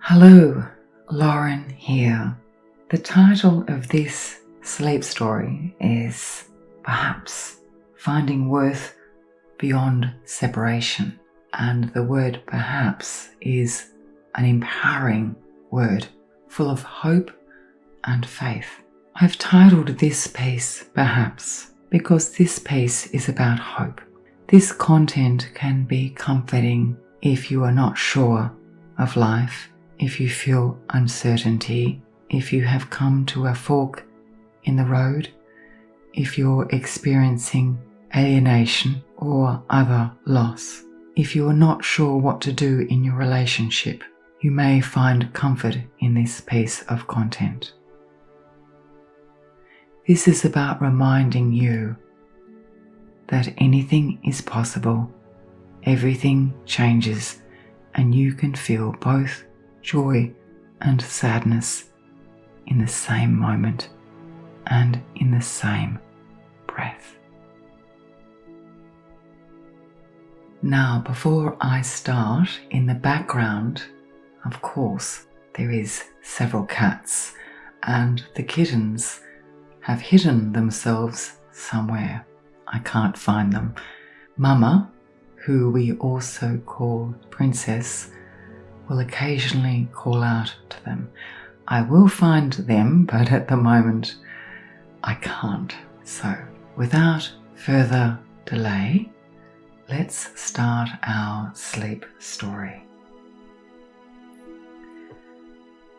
Hello, Lauren here. The title of this sleep story is perhaps Finding Worth Beyond Separation. And the word perhaps is an empowering word full of hope and faith. I've titled this piece Perhaps because this piece is about hope. This content can be comforting if you are not sure of life, if you feel uncertainty, if you have come to a fork in the road, if you're experiencing alienation or other loss. If you are not sure what to do in your relationship, you may find comfort in this piece of content. This is about reminding you that anything is possible, everything changes, and you can feel both joy and sadness in the same moment and in the same breath. Now, before I start, in the background, of course, there is several cats, and the kittens have hidden themselves somewhere. I can't find them. Mama, who we also call Princess, will occasionally call out to them. I will find them, but at the moment I can't. So, without further delay, let's start our sleep story.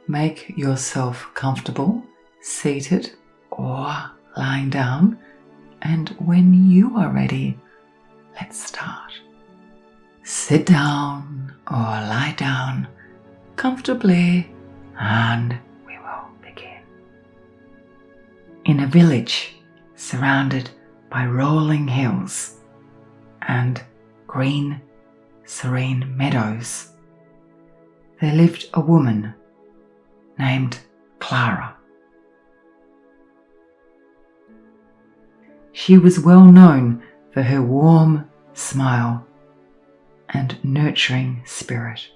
Make yourself comfortable, seated or lying down, and when you are ready, let's start. Sit down or lie down comfortably and we will begin. In a village surrounded by rolling hills and green, serene meadows, there lived a woman named Clara. She was well known for her warm smile and nurturing spirit.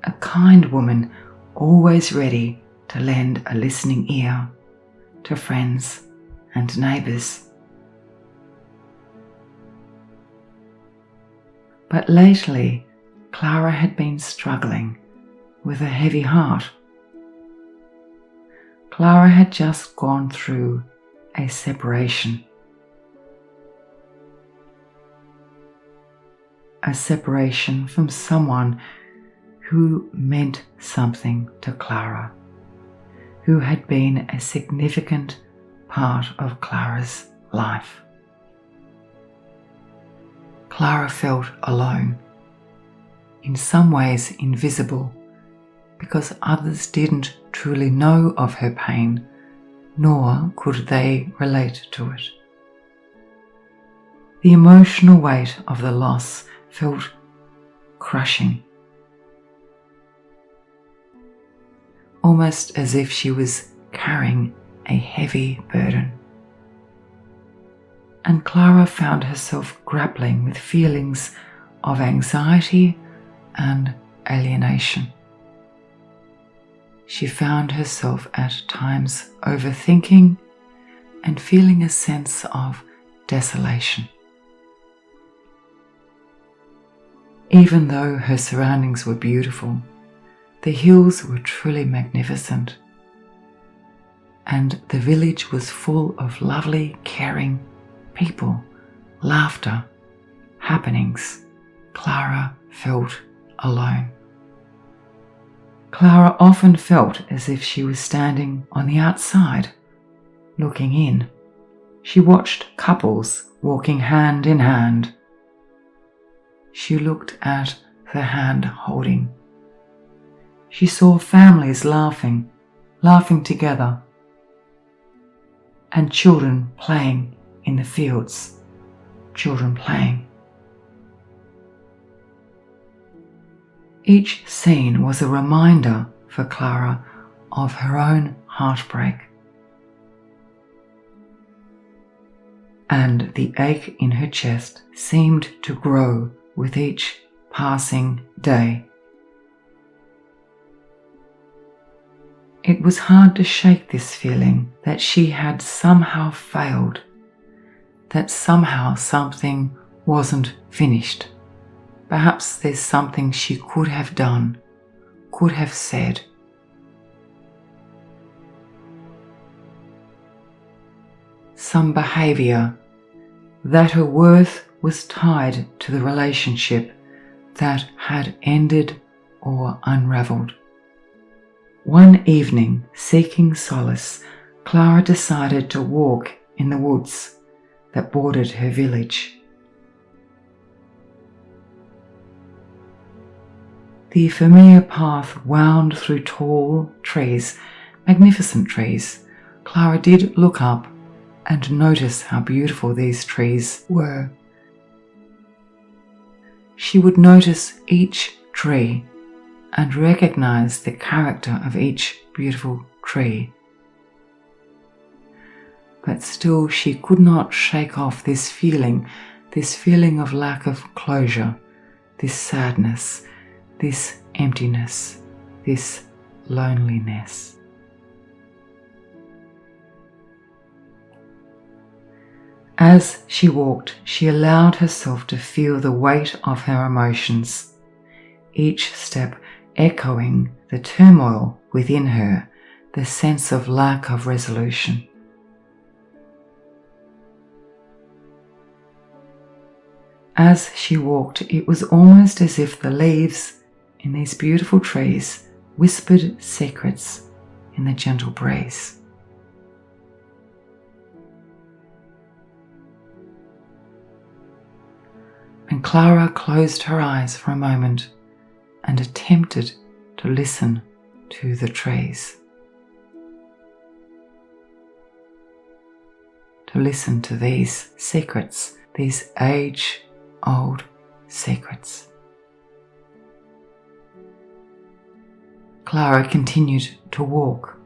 A kind woman, always ready to lend a listening ear to friends and neighbours. But lately, Clara had been struggling with a heavy heart. Clara had just gone through a separation. A separation from someone who meant something to Clara, who had been a significant part of Clara's life. Clara felt alone, in some ways invisible, because others didn't truly know of her pain, nor could they relate to it. The emotional weight of the loss felt crushing, almost as if she was carrying a heavy burden. And Clara found herself grappling with feelings of anxiety and alienation. She found herself at times overthinking and feeling a sense of desolation. Even though her surroundings were beautiful, the hills were truly magnificent, and the village was full of lovely, caring people, laughter, happenings. Clara felt alone. Clara often felt as if she was standing on the outside, looking in. She watched couples walking hand in hand. She looked at the hand holding. She saw families laughing together, and children playing in the fields, children playing. Each scene was a reminder for Clara of her own heartbreak, and the ache in her chest seemed to grow with each passing day. It was hard to shake this feeling that she had somehow failed, that somehow something wasn't finished. Perhaps there's something she could have done, could have said. Some behaviour, that her worth was tied to the relationship that had ended or unravelled. One evening, seeking solace, Clara decided to walk in the woods that bordered her village. The familiar path wound through tall trees, magnificent trees. Clara did look up and notice how beautiful these trees were. She would notice each tree and recognize the character of each beautiful tree. But still she could not shake off this feeling of lack of closure, this sadness, this emptiness, this loneliness. As she walked, she allowed herself to feel the weight of her emotions, each step echoing the turmoil within her, the sense of lack of resolution. As she walked, it was almost as if the leaves in these beautiful trees whispered secrets in the gentle breeze. And Clara closed her eyes for a moment and attempted to listen to the trees. To listen to these secrets, these age-old secrets. Clara continued to walk.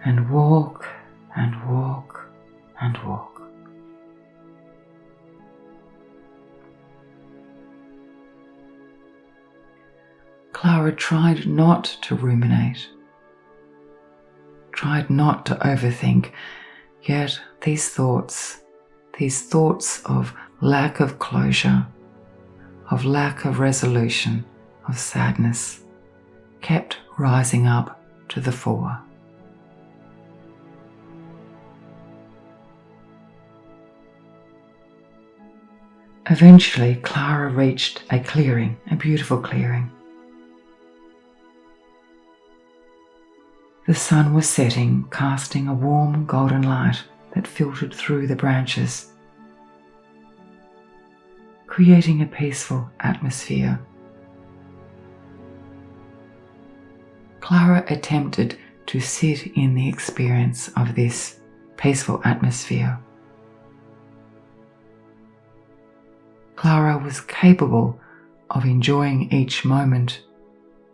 And walk and walk and walk. Clara tried not to ruminate, tried not to overthink, yet these thoughts of lack of closure, of lack of resolution, of sadness, kept rising up to the fore. Eventually, Clara reached a clearing, a beautiful clearing. The sun was setting, casting a warm golden light that filtered through the branches, creating a peaceful atmosphere. Clara attempted to sit in the experience of this peaceful atmosphere. Clara was capable of enjoying each moment,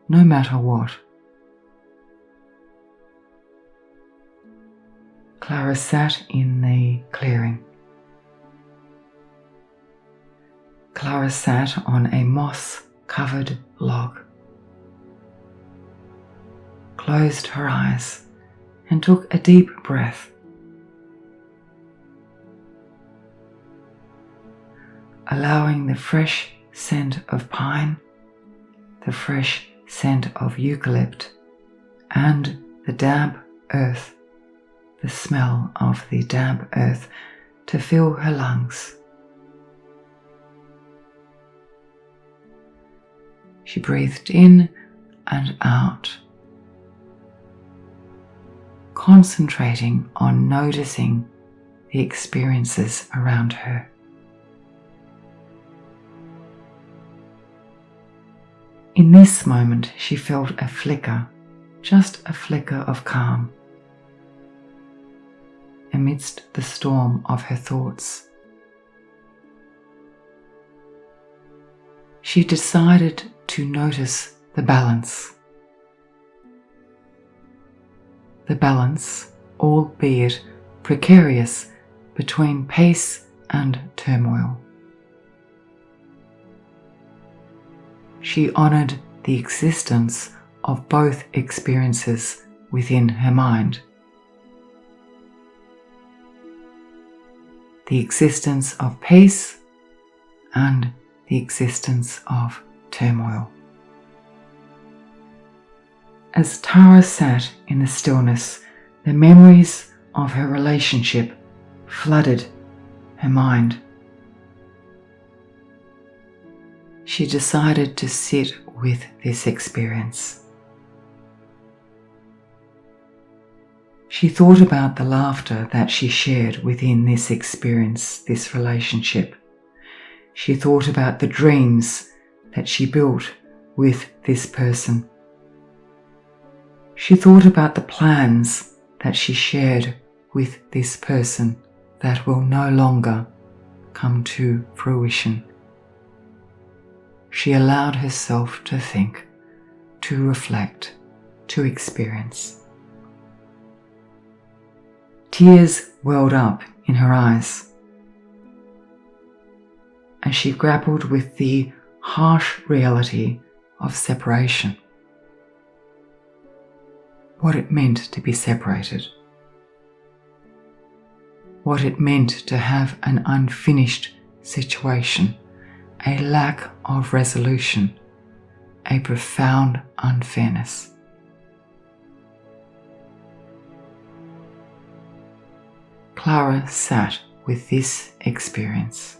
no matter what. Clara sat in the clearing. Clara sat on a moss-covered log, closed her eyes and took a deep breath. Allowing the fresh scent of pine, the fresh scent of eucalypt, and the damp earth, the smell of the damp earth to fill her lungs. She breathed in and out, concentrating on noticing the experiences around her. In this moment, she felt a flicker, just a flicker of calm amidst the storm of her thoughts. She decided to notice the balance. the balance, albeit precarious, between peace and turmoil. She honoured the existence of both experiences within her mind. The existence of peace and the existence of turmoil. As Tara sat in the stillness, the memories of her relationship flooded her mind. She decided to sit with this experience. She thought about the laughter that she shared within this experience, this relationship. She thought about the dreams that she built with this person. She thought about the plans that she shared with this person that will no longer come to fruition. She allowed herself to think, to reflect, to experience. Tears welled up in her eyes as she grappled with the harsh reality of separation. What it meant to be separated. What it meant to have an unfinished situation, a lack of resolution, a profound unfairness. Clara sat with this experience.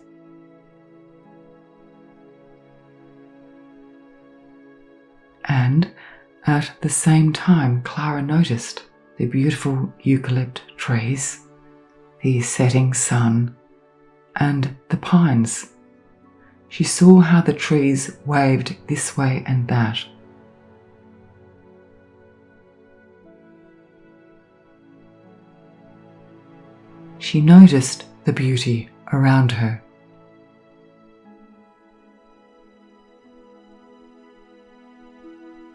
And at the same time, Clara noticed the beautiful eucalypt trees, the setting sun, and the pines. She saw how the trees waved this way and that. She noticed the beauty around her.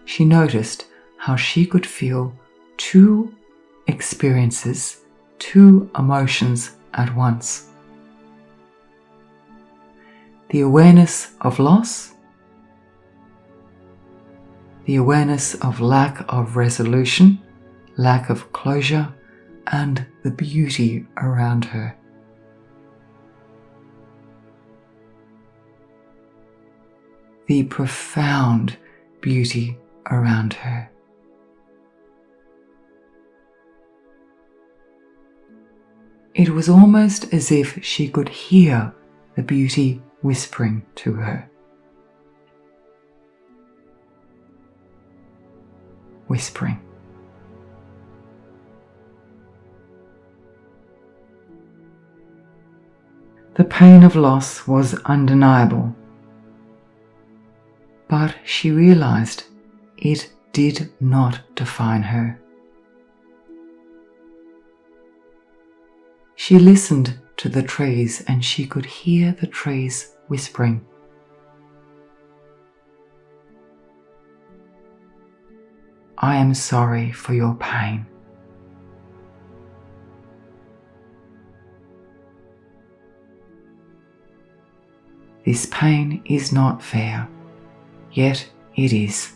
She noticed how she could feel two experiences, two emotions at once. The awareness of loss, the awareness of lack of resolution, lack of closure, and the beauty around her. The profound beauty around her. It was almost as if she could hear the beauty whispering to her. Whispering. The pain of loss was undeniable, but she realized it did not define her. She listened to the trees and she could hear the trees whispering. I am sorry for your pain. This pain is not fair, yet it is.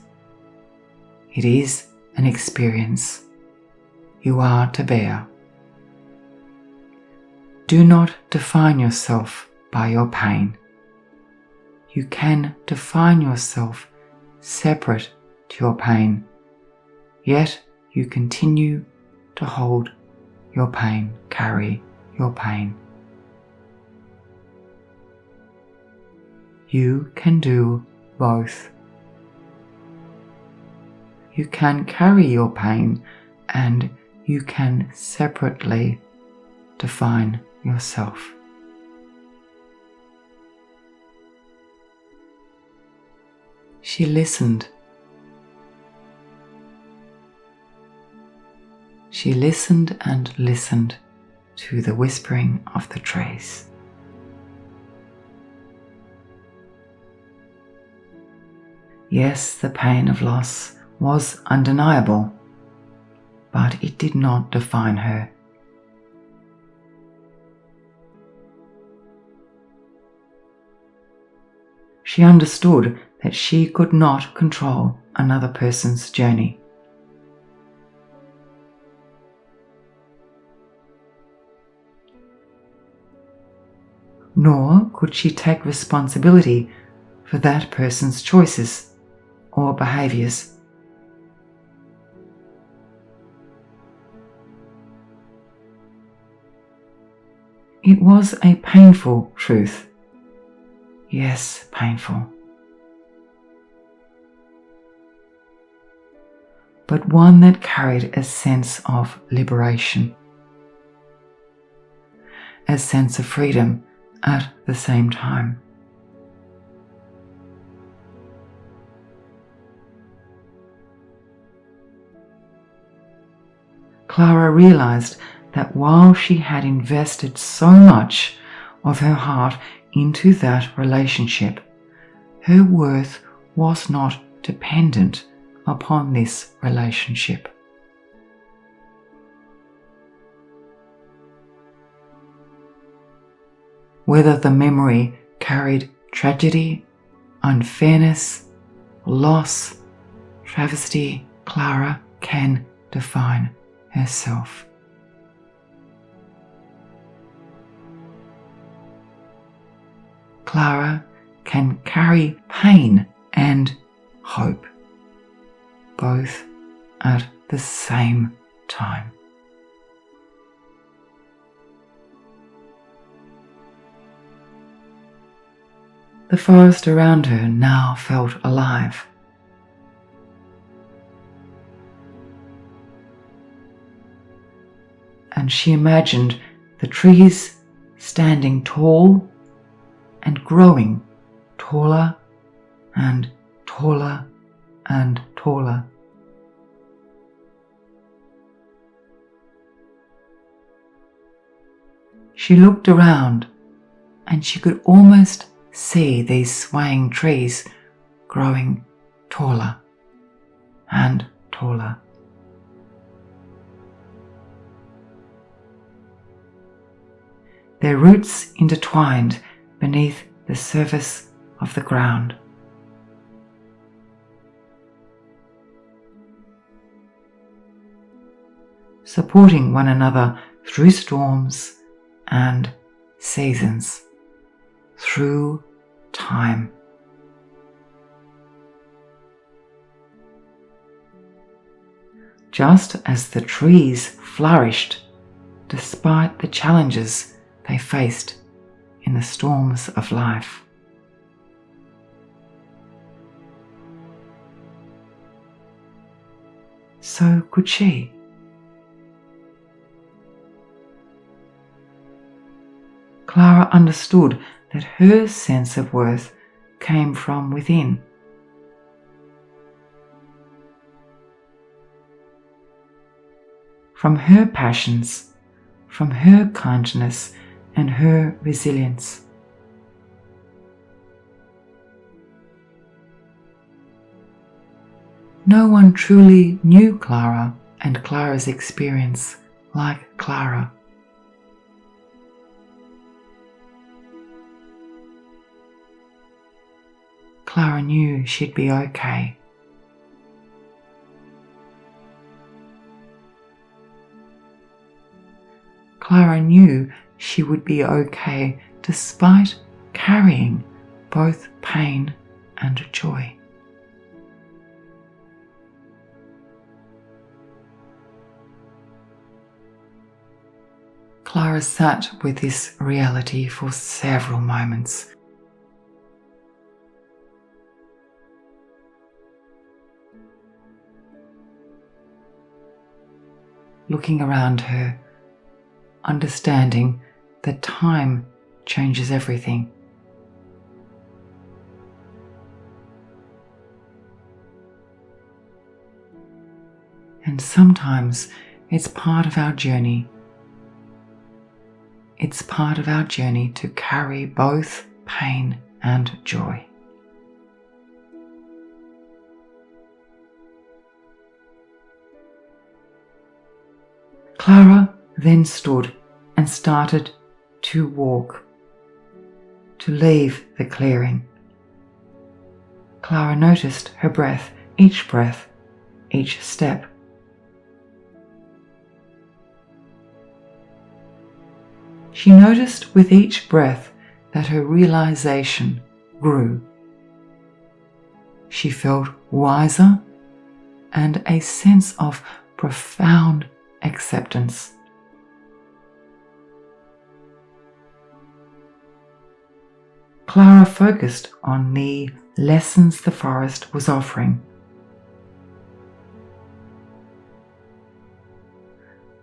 It is an experience you are to bear. Do not define yourself by your pain. You can define yourself separate to your pain, yet you continue to hold your pain, carry your pain. You can do both. You can carry your pain and you can separately define yourself. She listened. She listened and listened to the whispering of the trees. Yes, the pain of loss was undeniable, but it did not define her. She understood that she could not control another person's journey. Nor could she take responsibility for that person's choices or behaviours. It was a painful truth. Yes, painful. But one that carried a sense of liberation, a sense of freedom at the same time. Clara realized that while she had invested so much of her heart into that relationship, her worth was not dependent upon this relationship. Whether the memory carried tragedy, unfairness, loss, travesty, Clara can define herself. Clara can carry pain and hope, both at the same time. The forest around her now felt alive. And she imagined the trees standing tall and growing taller and taller and taller. She looked around and she could almost see these swaying trees growing taller and taller. Their roots intertwined beneath the surface of the ground. Supporting one another through storms and seasons, through time. Just as the trees flourished despite the challenges they faced in the storms of life. So could she. Clara understood that her sense of worth came from within. From her passions, from her kindness and her resilience. No one truly knew Clara and Clara's experience like Clara. Clara knew she'd be okay. Clara knew she would be okay despite carrying both pain and joy. Clara sat with this reality for several moments. Looking around her, understanding that time changes everything. And sometimes it's part of our journey. It's part of our journey to carry both pain and joy. Clara then stood and started to walk, to leave the clearing. Clara noticed her breath, each step. She noticed with each breath that her realization grew. She felt wiser and a sense of profound acceptance. Clara focused on the lessons the forest was offering.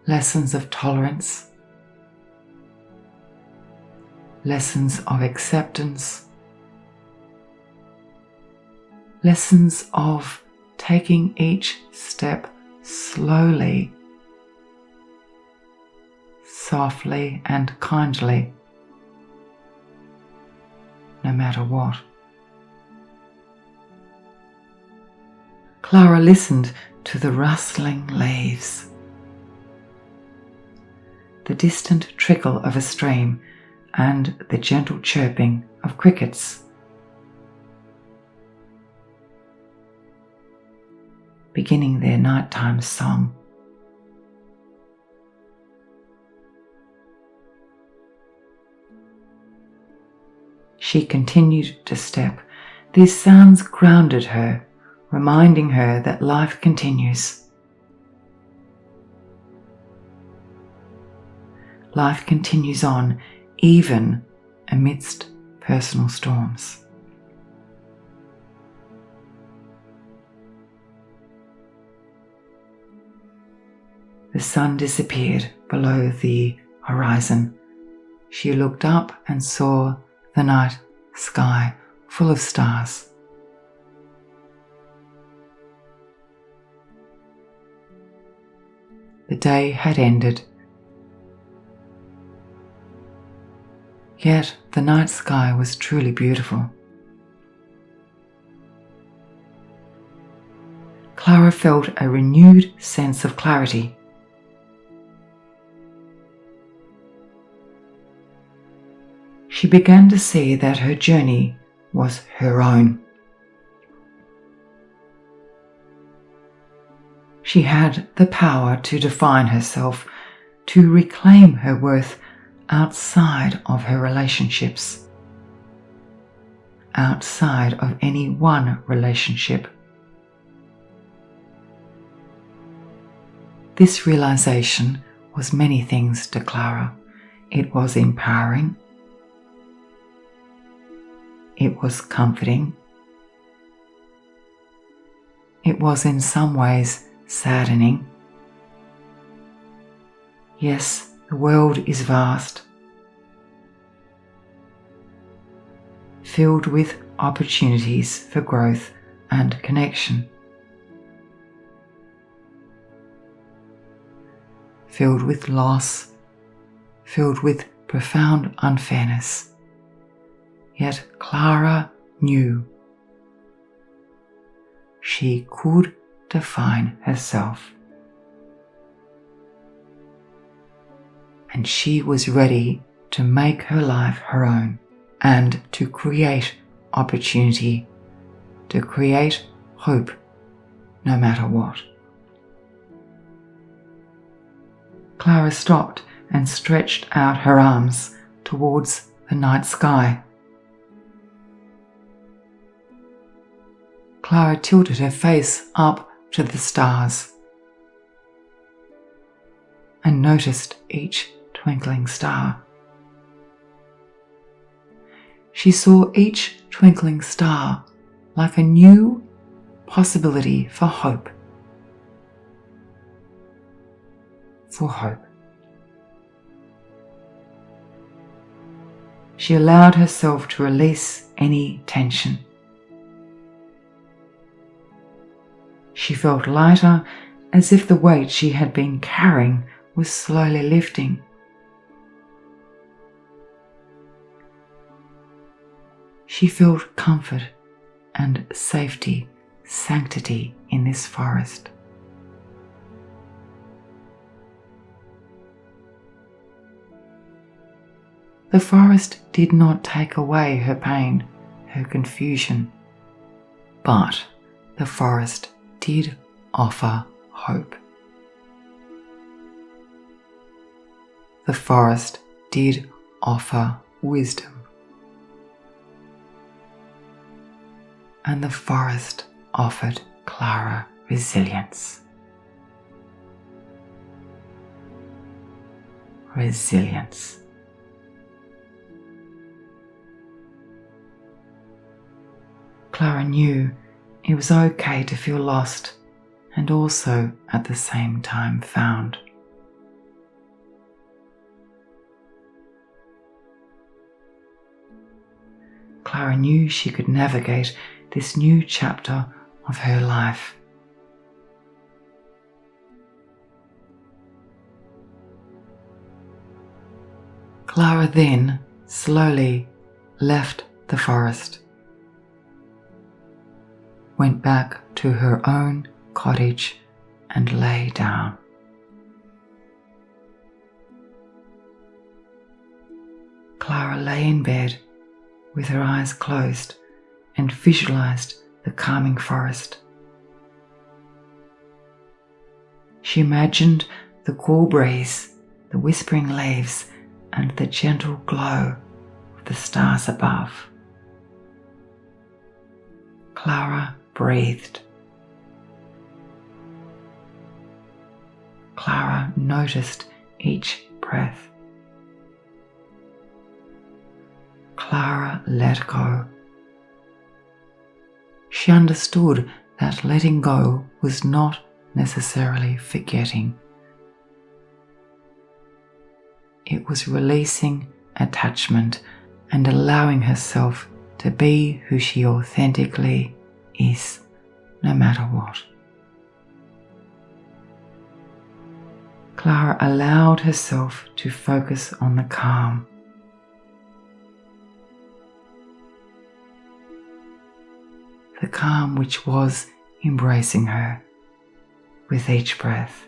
Lessons of tolerance, lessons of acceptance, lessons of taking each step slowly, softly and kindly, no matter what. Clara listened to the rustling leaves, the distant trickle of a stream, and the gentle chirping of crickets. Beginning their nighttime song. She continued to step. These sounds grounded her, reminding her that life continues. Life continues on, even amidst personal storms. The sun disappeared below the horizon. She looked up and saw the night sky full of stars. The day had ended. Yet the night sky was truly beautiful. Clara felt a renewed sense of clarity. She began to see that her journey was her own. She had the power to define herself, to reclaim her worth outside of her relationships, outside of any one relationship. This realization was many things to Clara. It was empowering. It was comforting. It was in some ways saddening. Yes, the world is vast, filled with opportunities for growth and connection, filled with loss, filled with profound unfairness. Yet Clara knew she could define herself. And she was ready to make her life her own and to create opportunity, to create hope, no matter what. Clara stopped and stretched out her arms towards the night sky. Clara tilted her face up to the stars and noticed each twinkling star. She saw each twinkling star like a new possibility for hope. For hope. She allowed herself to release any tension. She felt lighter, as if the weight she had been carrying was slowly lifting. She felt comfort and safety, sanctity in this forest. The forest did not take away her pain, her confusion, but the forest did offer hope. The forest did offer wisdom. And the forest offered Clara resilience. Resilience. Clara knew it was okay to feel lost and also at the same time found. Clara knew she could navigate this new chapter of her life. Clara then slowly left the forest, went back to her own cottage and lay down. Clara lay in bed with her eyes closed and visualized the calming forest. She imagined the cool breeze, the whispering leaves, and the gentle glow of the stars above. Clara breathed. Clara noticed each breath. Clara let go. She understood that letting go was not necessarily forgetting. It was releasing attachment and allowing herself to be who she authentically is, no matter what. Clara allowed herself to focus on the calm. The calm which was embracing her with each breath.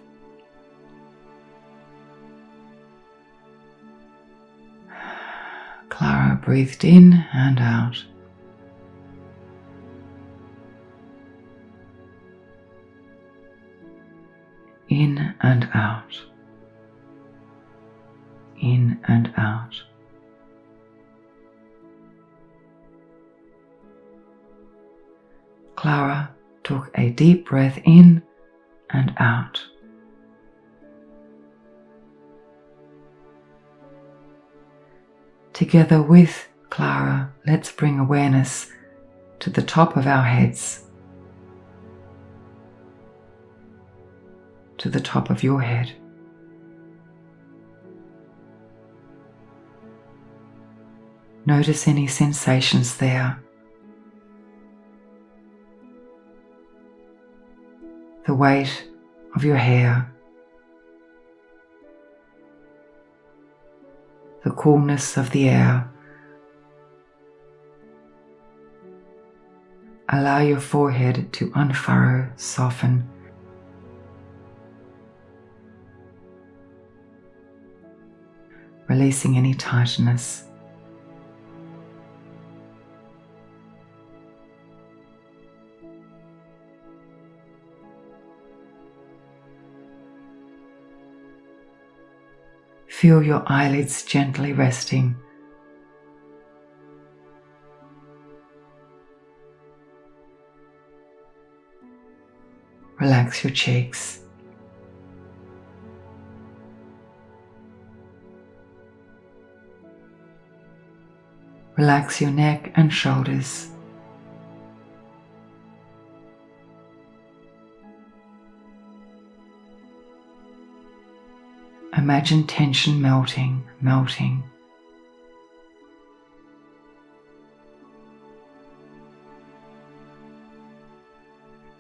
Clara breathed in and out. In and out. In and out. Clara took a deep breath in and out. Together with Clara, let's bring awareness to the top of our heads, to the top of your head. Notice any sensations there. The weight of your hair, the coolness of the air. Allow your forehead to unfurrow, soften. Releasing any tightness. Feel your eyelids gently resting. Relax your cheeks. Relax your neck and shoulders. Imagine tension melting, melting.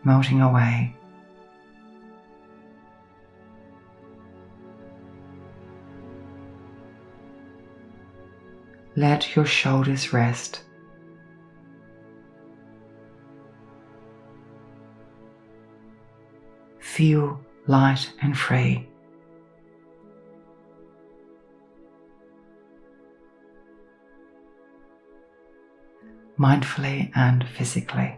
Melting away. Let your shoulders rest. Feel light and free. mindfully and physically.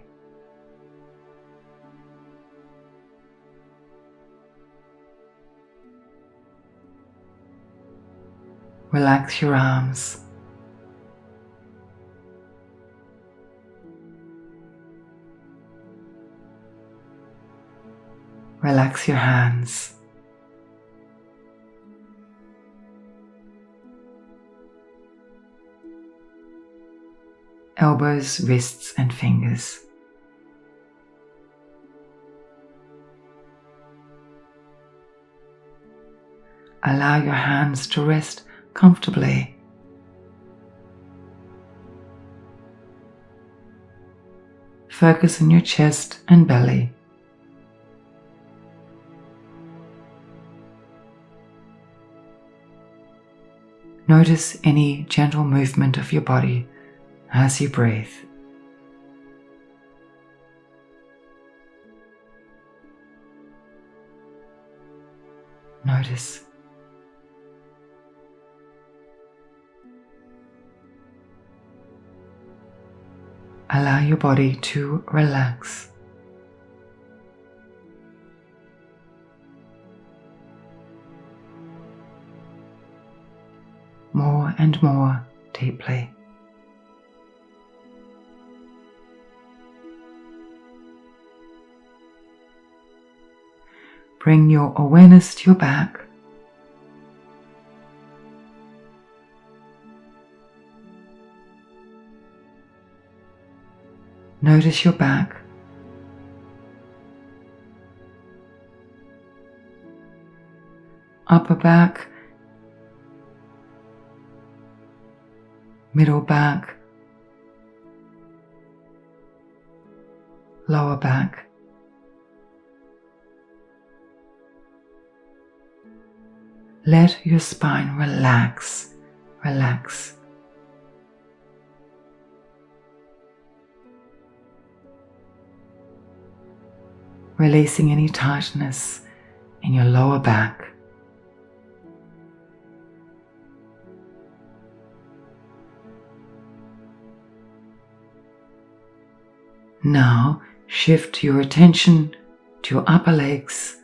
Relax your arms. Relax your hands. Elbows, wrists and fingers. Allow your hands to rest comfortably. Focus on your chest and belly. Notice any gentle movement of your body as you breathe. Notice. Allow your body to relax. More and more deeply. Bring your awareness to your back. Notice your back. Upper back. Middle back. Lower back. Let your spine relax, relax. Releasing any tightness in your lower back. Now shift your attention to your upper legs,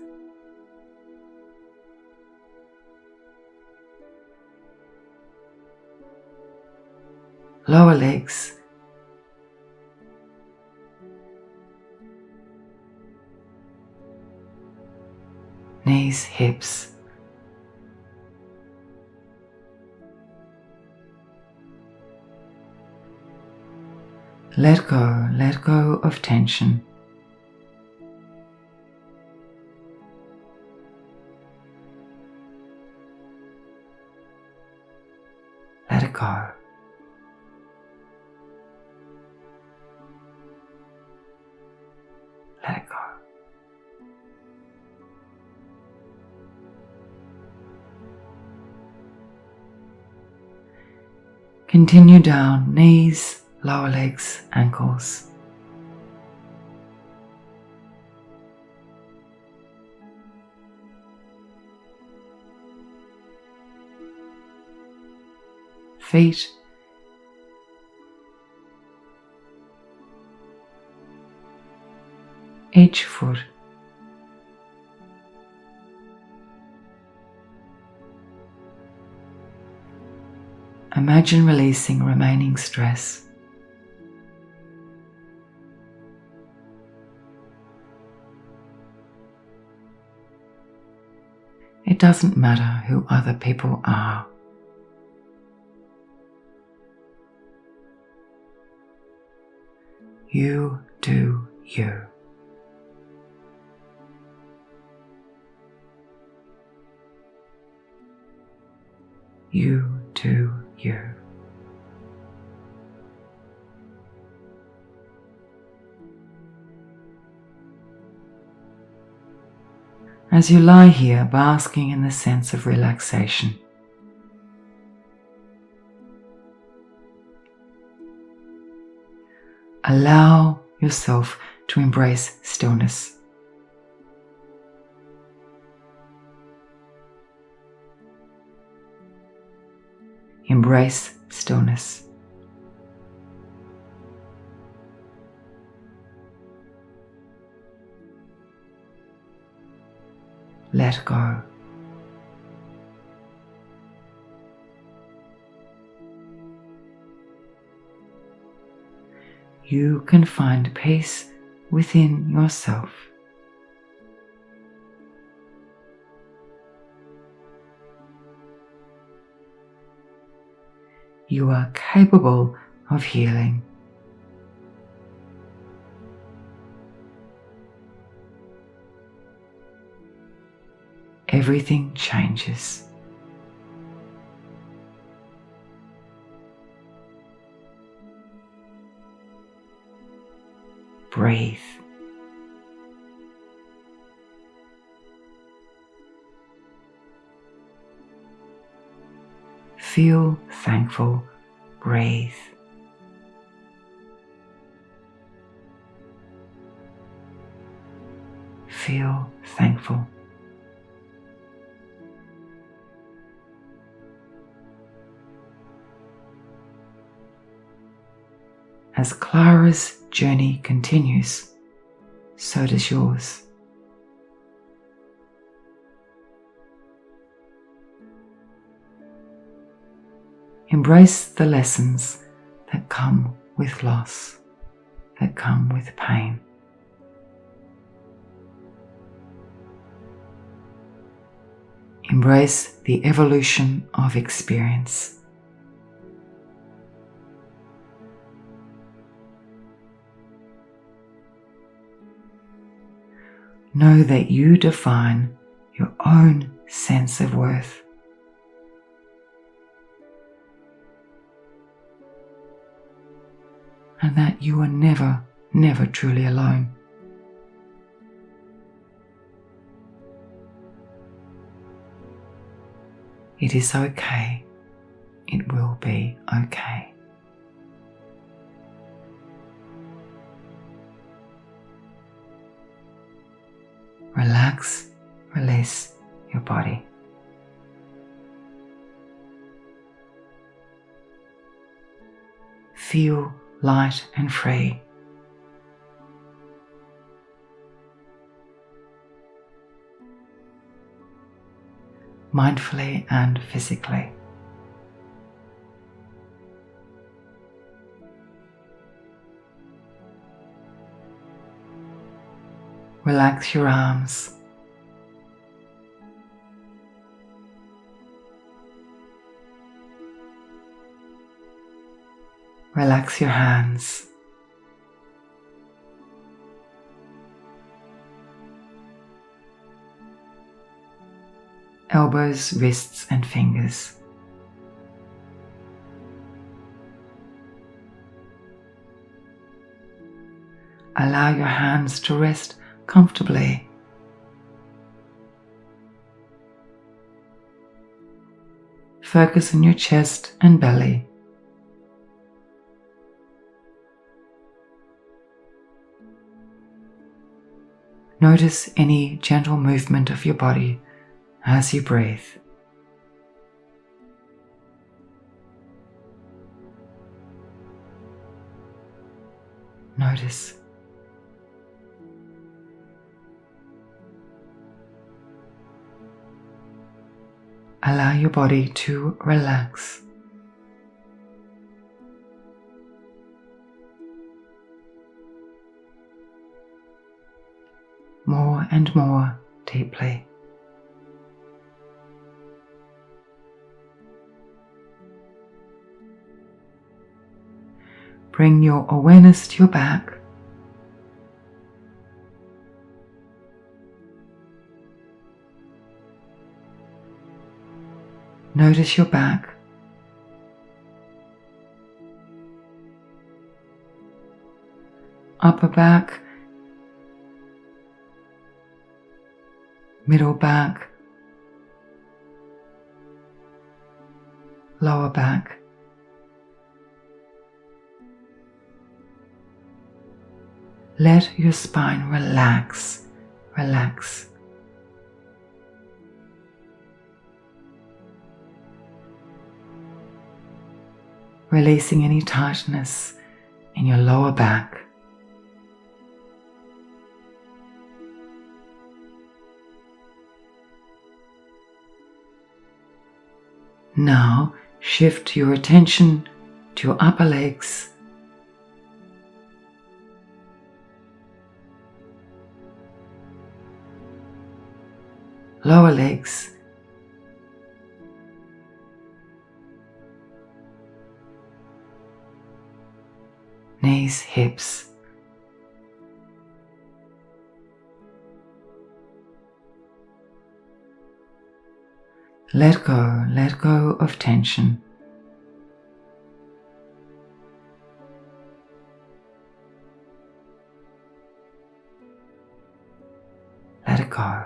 lower legs, knees, hips. Let go of tension. Let it go. Let it go. Continue down, knees, lower legs, ankles. Feet. Each foot. Imagine releasing remaining stress. It doesn't matter who other people are. You do you. You do you. As you lie here basking in the sense of relaxation, allow yourself to embrace stillness. Embrace stillness. let go. You can find peace within yourself. You are capable of healing. Everything changes. Breathe. Feel thankful. Breathe. Feel thankful. As Clara's journey continues, so does yours. Embrace the lessons that come with loss, that come with pain. Embrace the evolution of experience. Know that you define your own sense of worth. And that you are never, never truly alone. It is okay. It will be okay. Relax, release your body. Feel light and free. Mindfully and physically. Relax your arms. Relax your hands. Elbows, wrists, and fingers. Allow your hands to rest comfortably. Focus on your chest and belly. Notice any gentle movement of your body as you breathe. Notice. Allow your body to relax. More and more deeply. Bring your awareness to your back. Notice your back. Upper back. Middle back. Lower back. Let your spine relax, relax. Releasing any tightness in your lower back. Now shift your attention to your upper legs, lower legs, knees, hips. Let go of tension. Let it go.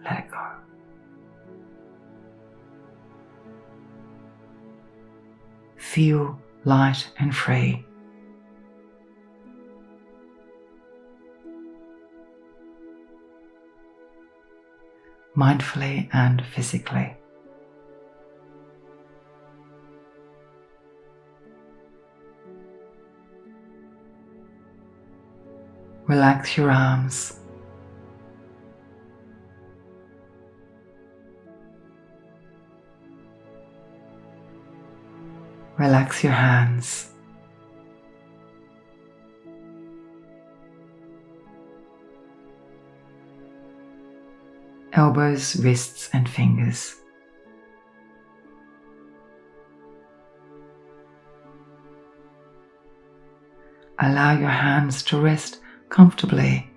Let it go. Feel light and free. Mindfully and physically. Relax your arms. Relax your hands. Elbows, wrists and fingers. Allow your hands to rest comfortably.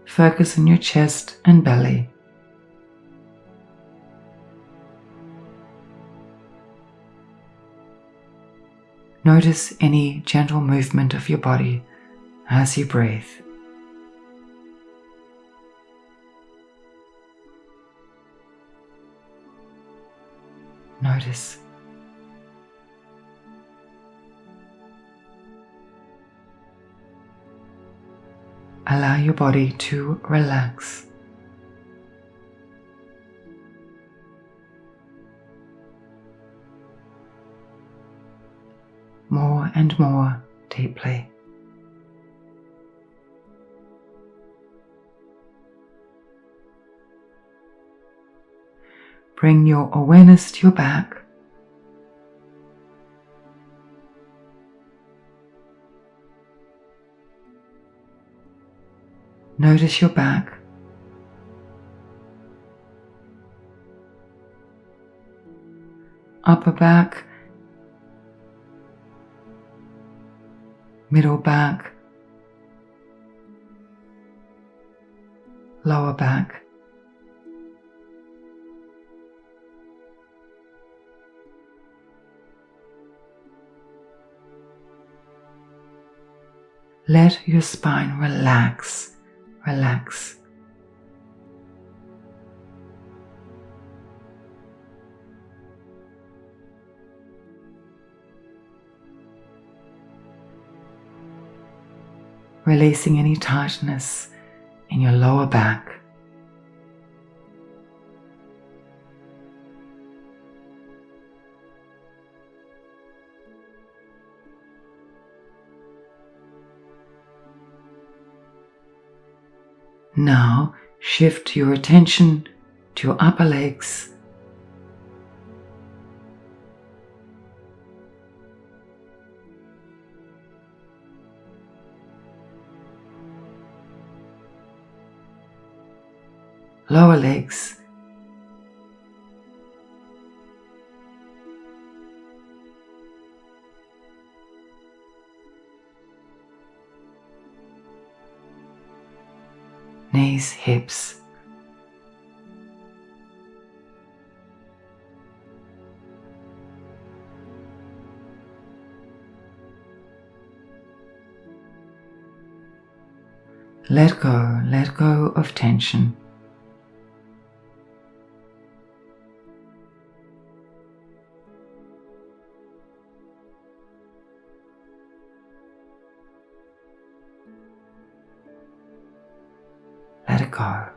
Focus on your chest and belly. Notice any gentle movement of your body as you breathe. Notice. Allow your body to relax. More and more deeply. Bring your awareness to your back. Notice your back. Upper back, middle back, lower back. Let your spine relax. Relax. Releasing any tightness in your lower back. Now shift your attention to your upper legs, lower legs, knees, hips. Let go of tension. Let it go.